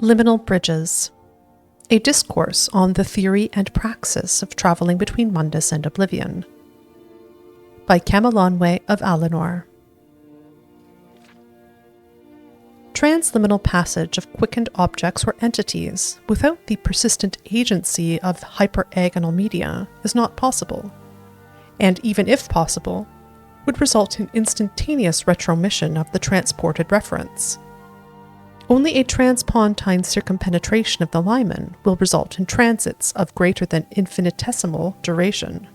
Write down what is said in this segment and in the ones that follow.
Liminal Bridges, a discourse on the theory and praxis of travelling between Mundus and Oblivion, by Camelanwe of Alinor. Transliminal passage of quickened objects or entities without the persistent agency of hyperagonal media is not possible, and even if possible, would result in instantaneous retromission of the transported reference. Only a transpontine circumpenetration of the limen will result in transits of greater than infinitesimal duration.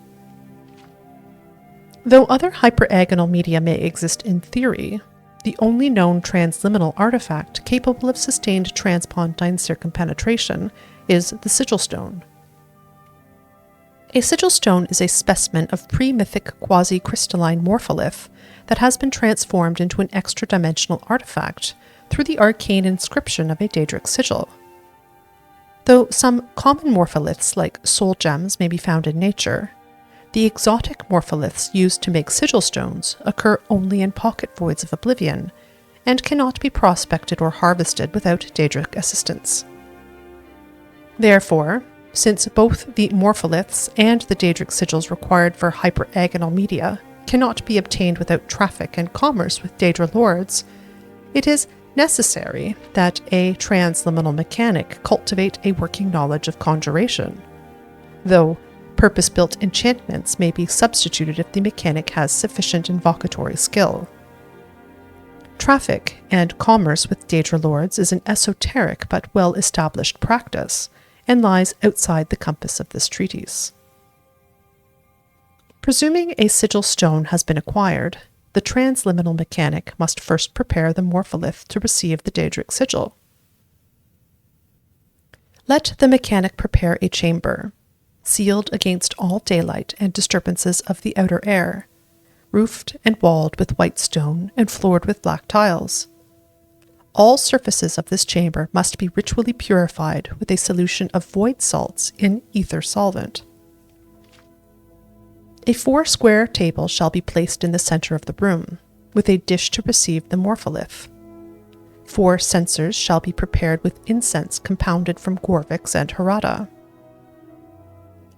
Though other hyperagonal media may exist in theory, the only known transliminal artifact capable of sustained transpontine circumpenetration is the sigil stone. A sigil stone is a specimen of pre-mythic quasi-crystalline morpholith that has been transformed into an extra-dimensional artifact through the arcane inscription of a Daedric sigil. Though some common morpholiths like soul gems may be found in nature, the exotic morpholiths used to make sigil stones occur only in pocket voids of Oblivion and cannot be prospected or harvested without Daedric assistance. Therefore, since both the morpholiths and the Daedric sigils required for hyperagonal media cannot be obtained without traffic and commerce with Daedra lords, it is necessary that a transliminal mechanic cultivate a working knowledge of Conjuration, though purpose-built enchantments may be substituted if the mechanic has sufficient invocatory skill. Traffic and commerce with Daedra lords is an esoteric but well-established practice, and lies outside the compass of this treatise. Presuming a sigil stone has been acquired, the transliminal mechanic must first prepare the morpholith to receive the Daedric sigil. Let the mechanic prepare a chamber, sealed against all daylight and disturbances of the outer air, roofed and walled with white stone and floored with black tiles. All surfaces of this chamber must be ritually purified with a solution of void salts in ether solvent. A 4-square table shall be placed in the center of the room, with a dish to receive the morpholith. 4 censers shall be prepared with incense compounded from Gorvix and Harada.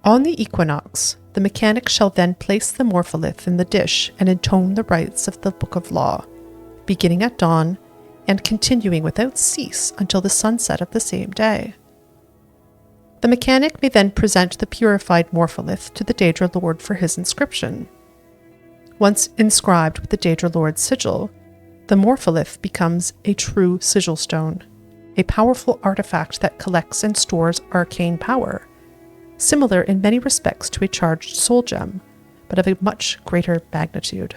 On the equinox, the mechanic shall then place the morpholith in the dish and intone the rites of the Book of Law, beginning at dawn and continuing without cease until the sunset of the same day. The mechanic may then present the purified morpholith to the Daedra lord for his inscription. Once inscribed with the Daedra lord's sigil, the morpholith becomes a true sigil stone, a powerful artifact that collects and stores arcane power, similar in many respects to a charged soul gem, but of a much greater magnitude.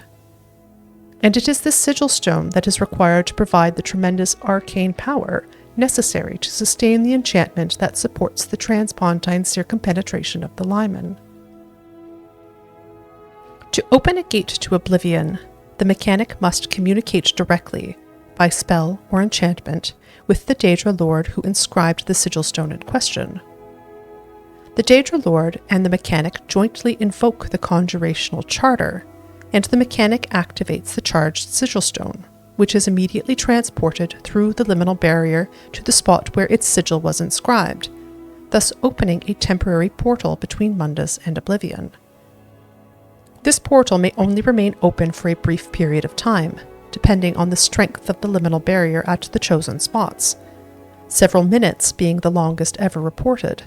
And it is this sigil stone that is required to provide the tremendous arcane power necessary to sustain the enchantment that supports the transpontine circumpenetration of the limen. To open a gate to Oblivion, the mechanic must communicate directly, by spell or enchantment, with the Daedra lord who inscribed the sigil stone in question. The Daedra lord and the mechanic jointly invoke the conjurational charter, and the mechanic activates the charged sigil stone, which is immediately transported through the liminal barrier to the spot where its sigil was inscribed, thus opening a temporary portal between Mundus and Oblivion. This portal may only remain open for a brief period of time, depending on the strength of the liminal barrier at the chosen spots, several minutes being the longest ever reported,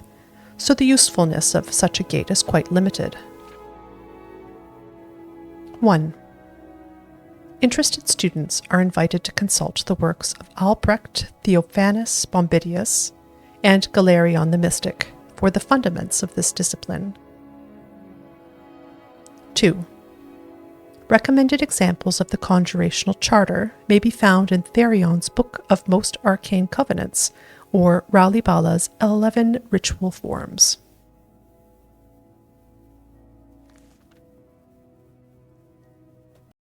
so the usefulness of such a gate is quite limited. 1. Interested students are invited to consult the works of Albrecht Theophanes Bombidius and Galerion the Mystic for the fundaments of this discipline. 2. Recommended examples of the conjurational charter may be found in Therion's Book of Most Arcane Covenants, or Rowley Bala's 11 Ritual Forms.